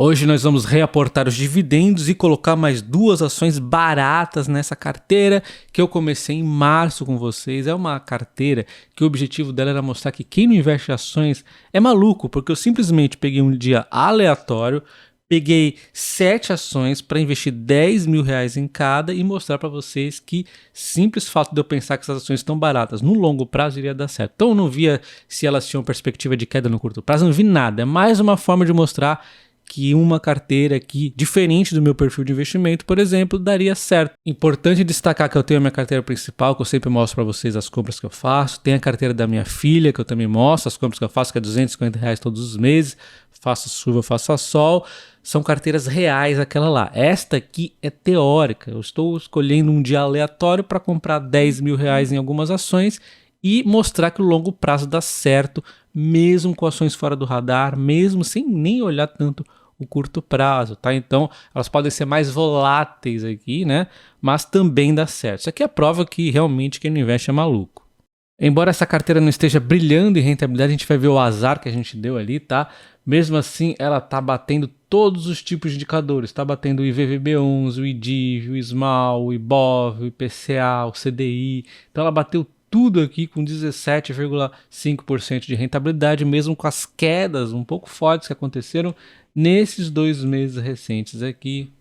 Hoje nós vamos reaportar os dividendos e colocar mais duas ações baratas nessa carteira que eu comecei em março com vocês. É uma carteira que o objetivo dela era mostrar que quem não investe em ações é maluco, porque eu simplesmente peguei um dia aleatório, peguei 7 ações para investir R$10.000 em cada e mostrar para vocês que simples fato de eu pensar que essas ações estão baratas no longo prazo iria dar certo. Então eu não via se elas tinham perspectiva de queda no curto prazo, não vi nada. É mais uma forma de mostrar que uma carteira aqui, diferente do meu perfil de investimento, por exemplo, daria certo. Importante destacar que eu tenho a minha carteira principal, que eu sempre mostro para vocês as compras que eu faço. Tem a carteira da minha filha, que eu também mostro as compras que eu faço, que é R$250 todos os meses. Faça chuva, faça sol. São carteiras reais aquela lá. Esta aqui é teórica. Eu estou escolhendo um dia aleatório para comprar R$10.000 em algumas ações e mostrar que o longo prazo dá certo, mesmo com ações fora do radar, mesmo sem nem olhar tanto o curto prazo, tá? Então, elas podem ser mais voláteis aqui, né? Mas também dá certo. Isso aqui é a prova que realmente quem não investe é maluco. Embora essa carteira não esteja brilhando em rentabilidade, a gente vai ver o azar que a gente deu ali, tá? Mesmo assim, ela tá batendo todos os tipos de indicadores. Tá batendo o IVVB11, o IDIV, o SMAL, o IBOV, o IPCA, o CDI. Então, ela bateu tudo aqui com 17,5% de rentabilidade, mesmo com as quedas um pouco fortes que aconteceram nesses 2 meses recentes aqui.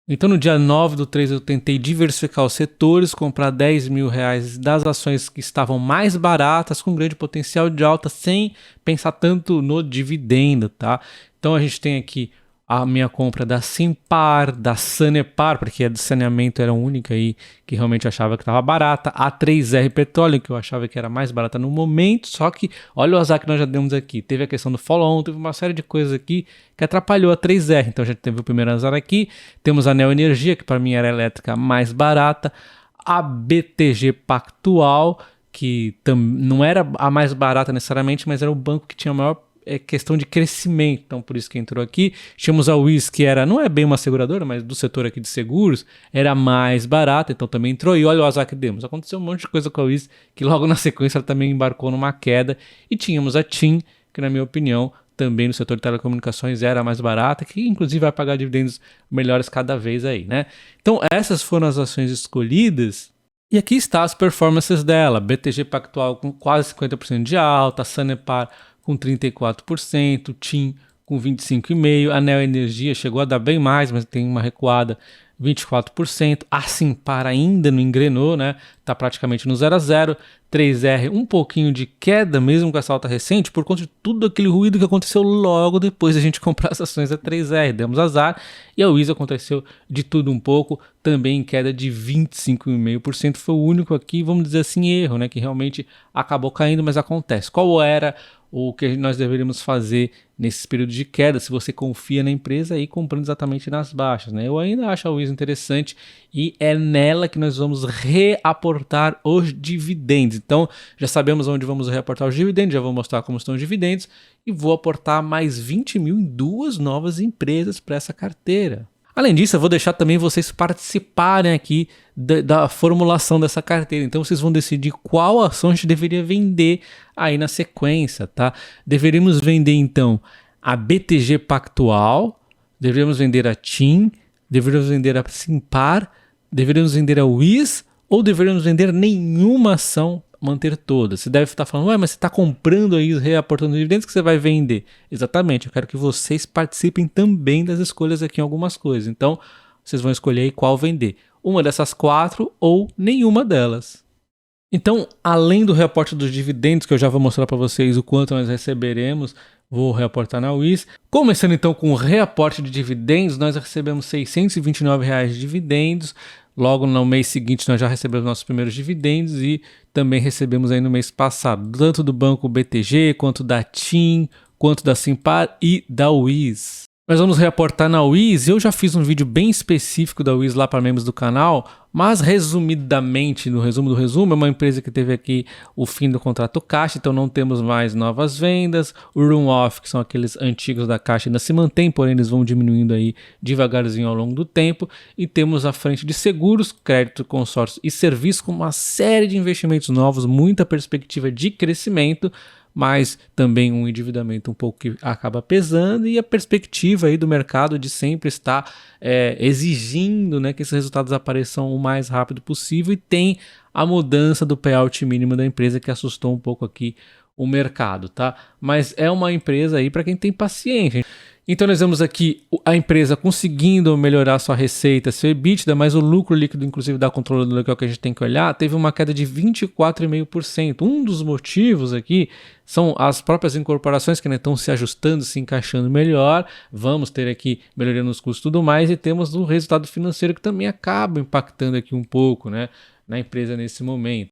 Então no dia 9/3 eu tentei diversificar os setores, comprar R$10.000 das ações que estavam mais baratas, com grande potencial de alta, sem pensar tanto no dividendo, tá? Então a gente tem aqui a minha compra da Simpar, da Sanepar, porque a de saneamento era a única aí que realmente achava que estava barata, a 3R Petróleo, que eu achava que era mais barata no momento, só que olha o azar que nós já demos aqui, teve a questão do follow-on, teve uma série de coisas aqui que atrapalhou a 3R, então já teve o primeiro azar aqui, temos a Neo Energia, que para mim era a elétrica mais barata, a BTG Pactual, que não era a mais barata necessariamente, mas era o banco que tinha a maior questão de crescimento, então por isso que entrou aqui. Tínhamos a Wiz, que era, não é bem uma seguradora, mas do setor aqui de seguros, era mais barata, então também entrou, e olha o azar que demos, aconteceu um monte de coisa com a Wiz, que logo na sequência ela também embarcou numa queda, e tínhamos a TIM, que na minha opinião, também no setor de telecomunicações era mais barata, que inclusive vai pagar dividendos melhores cada vez aí, né? Então essas foram as ações escolhidas, e aqui está as performances dela, BTG Pactual com quase 50% de alta, Sanepar com 34%, TIM com 25,5%, a Neo Energia chegou a dar bem mais, mas tem uma recuada, 24%, a Simpar ainda não engrenou, né? Tá praticamente no 0 a 0, 3R um pouquinho de queda, mesmo com essa alta recente, por conta de tudo aquele ruído que aconteceu logo depois da gente comprar as ações da 3R, demos azar, e a Wiz aconteceu de tudo um pouco, também em queda de 25,5%, foi o único aqui, vamos dizer assim, erro, né? Que realmente acabou caindo, mas acontece. Qual era o que nós deveríamos fazer nesse período de queda, se você confia na empresa e comprando exatamente nas baixas, né? Eu ainda acho a Wiz interessante e é nela que nós vamos reaportar os dividendos. Então, já sabemos onde vamos reaportar os dividendos, já vou mostrar como estão os dividendos e vou aportar mais 20 mil em 2 novas empresas para essa carteira. Além disso, eu vou deixar também vocês participarem aqui da formulação dessa carteira. Então, vocês vão decidir qual ação a gente deveria vender aí na sequência, tá? Deveríamos vender, então, a BTG Pactual, deveríamos vender a TIM, deveríamos vender a Simpar, deveríamos vender a Wiz ou deveríamos vender nenhuma ação, manter todas. Você deve estar falando, ué, mas você está comprando aí, reaportando dividendos que você vai vender. Exatamente, eu quero que vocês participem também das escolhas aqui em algumas coisas. Então, vocês vão escolher aí qual vender. Uma dessas 4 ou nenhuma delas. Então, além do reaporte dos dividendos, que eu já vou mostrar para vocês o quanto nós receberemos, vou reaportar na Wiz. Começando então com o reaporte de dividendos, nós recebemos R$629 de dividendos. Logo no mês seguinte nós já recebemos nossos primeiros dividendos e também recebemos aí no mês passado, tanto do banco BTG, quanto da TIM, quanto da Simpar e da Wiz. Nós vamos reaportar na Wiz, eu já fiz um vídeo bem específico da Wiz lá para membros do canal, mas resumidamente, no resumo do resumo, é uma empresa que teve aqui o fim do contrato Caixa, então não temos mais novas vendas, o run-off, que são aqueles antigos da Caixa, ainda se mantém, porém eles vão diminuindo aí devagarzinho ao longo do tempo, e temos a frente de seguros, crédito, consórcio e serviço com uma série de investimentos novos, muita perspectiva de crescimento, mas também um endividamento um pouco que acaba pesando e a perspectiva aí do mercado de sempre estar exigindo, né, que esses resultados apareçam o mais rápido possível, e tem a mudança do payout mínimo da empresa que assustou um pouco aqui o mercado, tá? Mas é uma empresa aí para quem tem paciência. Então nós vemos aqui a empresa conseguindo melhorar sua receita, seu EBITDA, mas o lucro líquido, inclusive da controladora, que é o que a gente tem que olhar, teve uma queda de 24,5%. Um dos motivos aqui são as próprias incorporações que, né, estão se ajustando, se encaixando melhor. Vamos ter aqui melhoria nos custos e tudo mais, e temos o resultado financeiro que também acaba impactando aqui um pouco, né, na empresa nesse momento.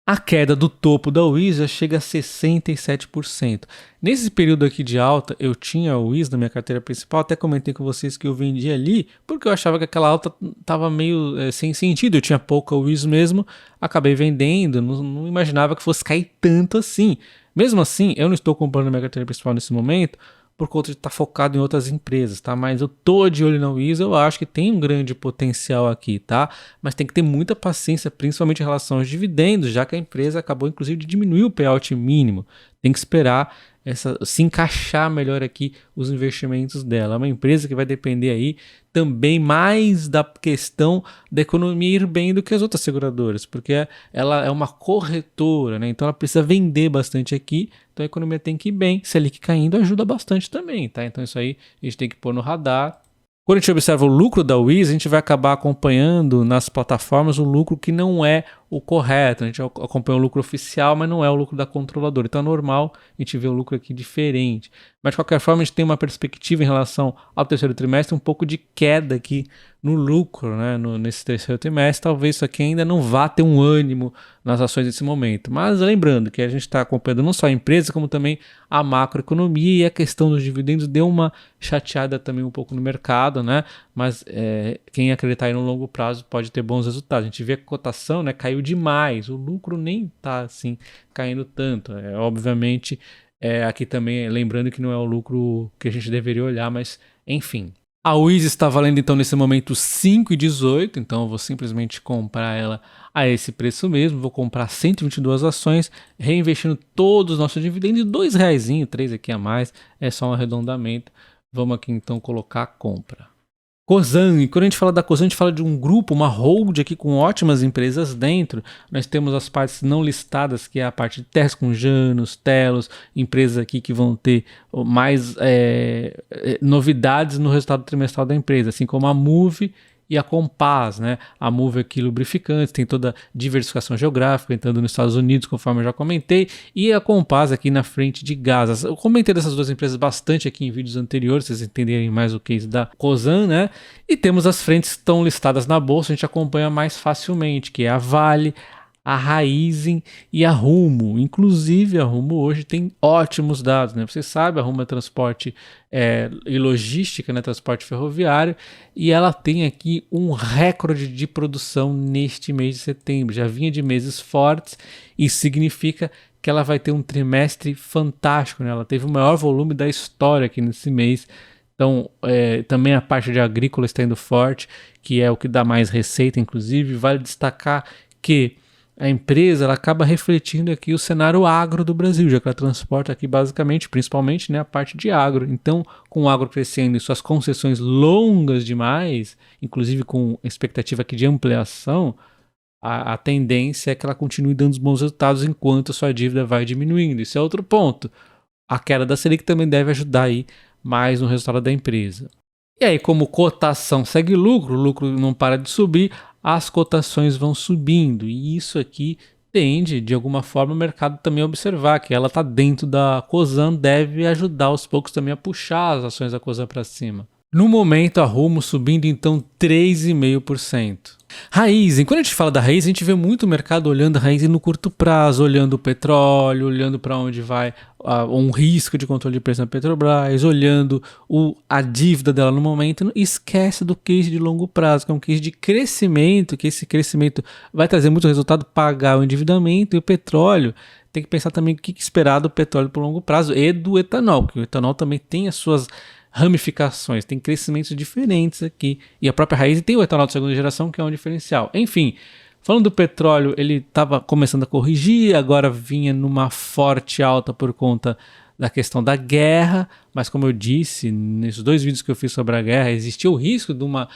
A queda do topo da Wiz já chega a 67%. Nesse período aqui de alta, eu tinha a Wiz na minha carteira principal, até comentei com vocês que eu vendi ali, porque eu achava que aquela alta estava meio sem sentido, eu tinha pouca Wiz mesmo, acabei vendendo, não imaginava que fosse cair tanto assim. Mesmo assim, eu não estou comprando a minha carteira principal nesse momento, por conta de estar focado em outras empresas, tá? Mas eu tô de olho na Wiz, eu acho que tem um grande potencial aqui, tá? Mas tem que ter muita paciência, principalmente em relação aos dividendos, já que a empresa acabou, inclusive, de diminuir o payout mínimo. Tem que esperar se encaixar melhor aqui os investimentos dela. É uma empresa que vai depender aí também mais da questão da economia ir bem do que as outras seguradoras, porque ela é uma corretora, né? Então ela precisa vender bastante aqui, então a economia tem que ir bem. Selic caindo ajuda bastante também, tá? Então isso aí a gente tem que pôr no radar. Quando a gente observa o lucro da Wiz, a gente vai acabar acompanhando nas plataformas o lucro que não é o correto. A gente acompanha o lucro oficial, mas não é o lucro da controladora. Então é normal a gente ver o lucro aqui diferente. Mas de qualquer forma, a gente tem uma perspectiva em relação ao terceiro trimestre, um pouco de queda aqui no lucro, né, nesse terceiro trimestre. Talvez isso aqui ainda não vá ter um ânimo nas ações nesse momento. Mas lembrando que a gente está acompanhando não só a empresa, como também a macroeconomia, e a questão dos dividendos deu uma chateada também um pouco no mercado, né? Mas quem acreditar aí no longo prazo pode ter bons resultados. A gente vê que a cotação, né, caiu demais, o lucro nem está assim caindo tanto. Obviamente, aqui também lembrando que não é o lucro que a gente deveria olhar, mas enfim. A Wiz está valendo então nesse momento 5,18, então eu vou simplesmente comprar ela a esse preço mesmo, vou comprar 122 ações, reinvestindo todos os nossos dividendos, R$2, 3 aqui a mais, é só um arredondamento. Vamos aqui então colocar a compra. Cosan, e quando a gente fala da Cosan, a gente fala de um grupo, uma hold aqui com ótimas empresas dentro. Nós temos as partes não listadas, que é a parte de Terras com Janos, Telos, empresas aqui que vão ter mais novidades no resultado trimestral da empresa, assim como a Moove e a Compass, né? A Moove aqui lubrificantes, tem toda a diversificação geográfica, entrando nos Estados Unidos, conforme eu já comentei, e a Compass aqui na frente de gás. Eu comentei dessas duas empresas bastante aqui em vídeos anteriores, vocês entenderem mais o case da Cosan, né? E temos as frentes que estão listadas na bolsa, a gente acompanha mais facilmente, que é a Vale, a Raízen e a Rumo. Inclusive a Rumo hoje tem ótimos dados, né? Você sabe, a Rumo é transporte e logística, né? Transporte ferroviário, e ela tem aqui um recorde de produção neste mês de setembro. Já vinha de meses fortes, e significa que ela vai ter um trimestre fantástico, né? Ela teve o maior volume da história aqui nesse mês. Então, também a parte de agrícola está indo forte, que é o que dá mais receita, inclusive. Vale destacar que a empresa ela acaba refletindo aqui o cenário agro do Brasil, já que ela transporta aqui basicamente, principalmente, né, a parte de agro. Então, com o agro crescendo e suas concessões longas demais, inclusive com expectativa aqui de ampliação, a tendência é que ela continue dando os bons resultados enquanto a sua dívida vai diminuindo. Isso é outro ponto. A queda da Selic também deve ajudar aí mais no resultado da empresa. E aí, como cotação segue lucro, o lucro não para de subir, as cotações vão subindo, e isso aqui tende, de alguma forma, o mercado também a observar que ela está dentro da Cosan, deve ajudar aos poucos também a puxar as ações da Cosan para cima. No momento, a Rumo subindo então 3,5%. Raízen, quando a gente fala da Raízen, a gente vê muito o mercado olhando a Raízen no curto prazo, olhando o petróleo, olhando para onde vai um risco de controle de preço na Petrobras, olhando a dívida dela no momento, e esquece do case de longo prazo, que é um case de crescimento, que esse crescimento vai trazer muito resultado, pagar o endividamento, e o petróleo tem que pensar também o que esperar do petróleo por longo prazo e do etanol, porque o etanol também tem as suas ramificações, tem crescimentos diferentes aqui, e a própria Raízen tem o etanol de segunda geração, que é um diferencial. Enfim, Falando do petróleo, ele estava começando a corrigir, agora vinha numa forte alta por conta da questão da guerra, mas como eu disse, nesses 2 vídeos que eu fiz sobre a guerra, existia o risco de uma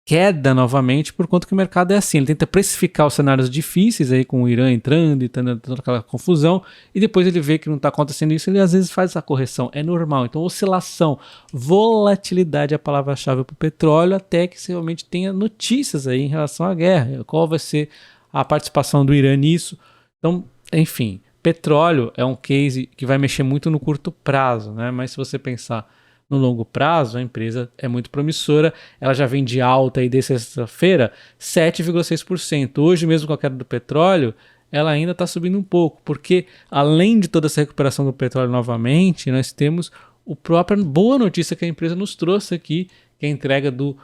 queda novamente, por conta que o mercado é assim, ele tenta precificar os cenários difíceis aí com o Irã entrando e toda aquela confusão, e depois ele vê que não está acontecendo isso, ele às vezes faz essa correção, é normal. Então oscilação, volatilidade é a palavra-chave para o petróleo, até que você realmente tenha notícias aí em relação à guerra, qual vai ser a participação do Irã nisso. Então, enfim, petróleo é um case que vai mexer muito no curto prazo, né? Mas se você pensar no longo prazo, a empresa é muito promissora, ela já vem de alta aí desde sexta-feira 7,6%. Hoje mesmo com a queda do petróleo, ela ainda está subindo um pouco, porque além de toda essa recuperação do petróleo novamente, nós temos a própria boa notícia que a empresa nos trouxe aqui, que é a entrega do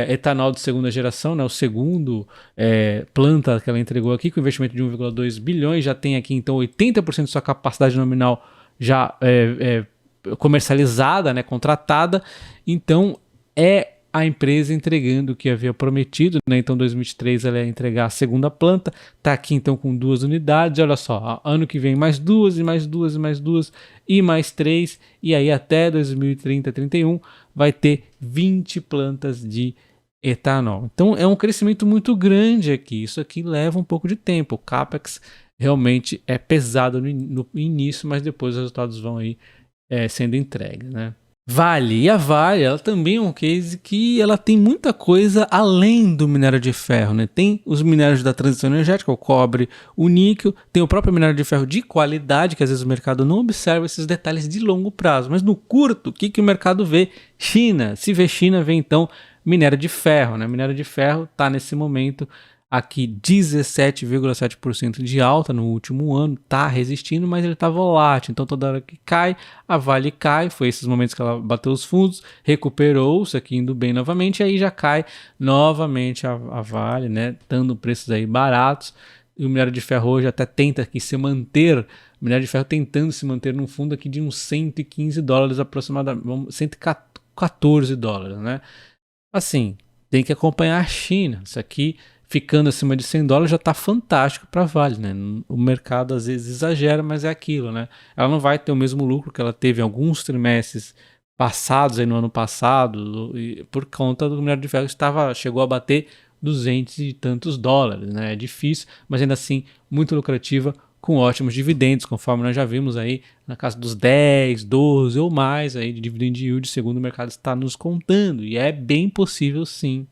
etanol de segunda geração, né, o segundo planta que ela entregou aqui, com investimento de 1,2 bilhões, já tem aqui então 80% de sua capacidade nominal já comercializada, né, contratada. Então é a empresa entregando o que havia prometido, né? Então 2023 ela ia entregar a segunda planta, tá aqui então com 2 unidades, olha só, ano que vem mais 2 e mais 2 e mais 2 e mais 3, e aí até 2030, 31 vai ter 20 plantas de etanol. Então é um crescimento muito grande aqui, isso aqui leva um pouco de tempo, o CAPEX realmente é pesado no início, mas depois os resultados vão aí sendo entregues, né? Vale, e a Vale, ela também é um case que ela tem muita coisa além do minério de ferro, né? Tem os minérios da transição energética, o cobre, o níquel, tem o próprio minério de ferro de qualidade, que às vezes o mercado não observa esses detalhes de longo prazo, mas no curto, o que o mercado vê? China, se vê China, vê então minério de ferro, né? Minério de ferro está nesse momento aqui 17,7% de alta no último ano, está resistindo, mas ele está volátil, então toda hora que cai, a Vale cai, foi esses momentos que ela bateu os fundos, recuperou-se aqui indo bem novamente, e aí já cai novamente a Vale, né, dando preços aí baratos, e o minério de ferro hoje até tenta aqui se manter, o minério de ferro tentando se manter num fundo aqui de uns $115 aproximadamente, $114, né, assim, tem que acompanhar a China, isso aqui ficando acima de $100 já está fantástico para a Vale, né? O mercado às vezes exagera, mas é aquilo, né? Ela não vai ter o mesmo lucro que ela teve em alguns trimestres passados aí no ano passado, por conta do minério de ferro que chegou a bater 200 e tantos dólares, né? É difícil, mas ainda assim muito lucrativa, com ótimos dividendos, conforme nós já vimos aí na casa dos 10, 12 ou mais aí de dividend yield, segundo o mercado está nos contando, e é bem possível sim.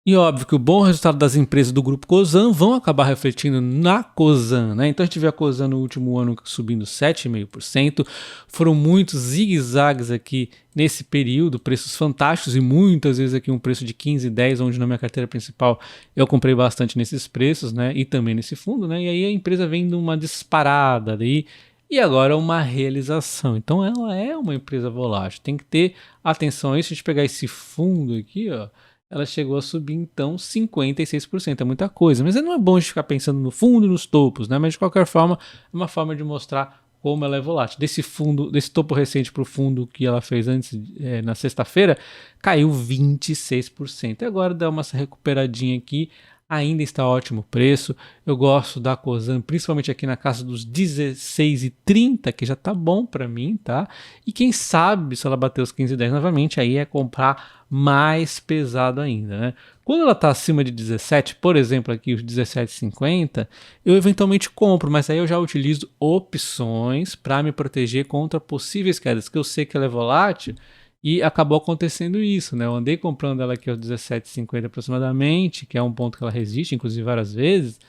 E óbvio que o bom resultado das empresas do grupo Cosan vão acabar refletindo na Cosan, né? Então a gente vê a Cosan no último ano subindo 7,5%, foram muitos zigue-zagues aqui nesse período, preços fantásticos e muitas vezes aqui um preço de 15, 10, onde na minha carteira principal eu comprei bastante nesses preços, né? E também nesse fundo, né? E aí a empresa vem de uma disparada ali, e agora uma realização. Então ela é uma empresa volátil, tem que ter atenção a isso. Se a gente pegar esse fundo aqui, ó, ela chegou a subir então 56%, é muita coisa, mas não é bom a gente ficar pensando no fundo e nos topos, né? Mas de qualquer forma, é uma forma de mostrar como ela é volátil. Desse topo recente para o fundo que ela fez antes, na sexta-feira, caiu 26%. E agora dá uma recuperadinha aqui, ainda está ótimo preço. Eu gosto da Cosan, principalmente aqui na casa dos 16,30, que já está bom para mim, tá? E quem sabe se ela bater os 15,10 novamente, aí é comprar mais pesado ainda, né? Quando ela está acima de 17, por exemplo, aqui os 17,50, eu eventualmente compro, mas aí eu já utilizo opções para me proteger contra possíveis quedas, que eu sei que ela é volátil. E acabou acontecendo isso, né? Eu andei comprando ela aqui aos 17,50 aproximadamente, que é um ponto que ela resiste, inclusive várias vezes.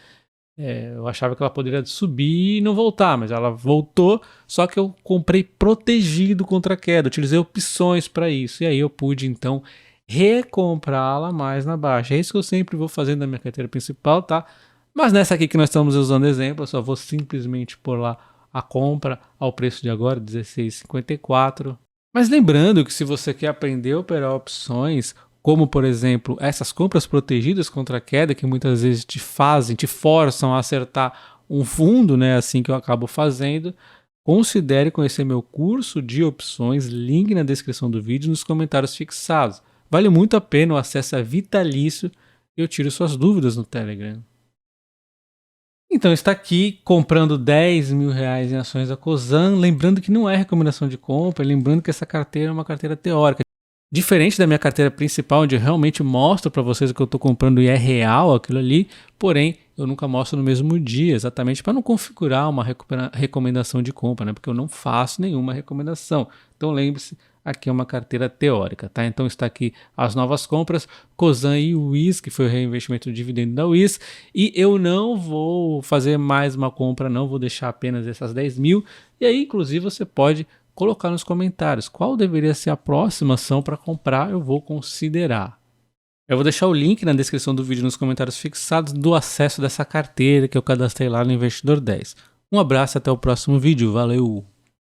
Eu achava que ela poderia subir e não voltar, mas ela voltou, só que eu comprei protegido contra a queda, utilizei opções para isso, e aí eu pude então recomprá-la mais na baixa. É isso que eu sempre vou fazendo na minha carteira principal, tá? Mas nessa aqui que nós estamos usando exemplo, eu só vou simplesmente pôr lá a compra ao preço de agora, 16,54. Mas lembrando que se você quer aprender a operar opções, como por exemplo essas compras protegidas contra a queda, que muitas vezes te forçam a acertar um fundo, né, assim que eu acabo fazendo, considere conhecer meu curso de opções, link na descrição do vídeo e nos comentários fixados. Vale muito a pena, o acesso é vitalício eu tiro suas dúvidas no Telegram. Então está aqui comprando 10 mil reais em ações da Cosan, lembrando que não é recomendação de compra, lembrando que essa carteira é uma carteira teórica. Diferente da minha carteira principal, onde eu realmente mostro para vocês o que eu estou comprando e é real aquilo ali, porém eu nunca mostro no mesmo dia, exatamente para não configurar uma recomendação de compra, né? Porque eu não faço nenhuma recomendação. Então lembre-se, aqui é uma carteira teórica, tá? Então está aqui as novas compras, Cosan e Wiz, que foi o reinvestimento do dividendo da Wiz, e eu não vou fazer mais uma compra, não vou deixar apenas essas 10 mil, e aí inclusive você pode colocar nos comentários qual deveria ser a próxima ação para comprar, eu vou considerar. Eu vou deixar o link na descrição do vídeo nos comentários fixados do acesso dessa carteira que eu cadastrei lá no Investidor 10. Um abraço e até o próximo vídeo, valeu!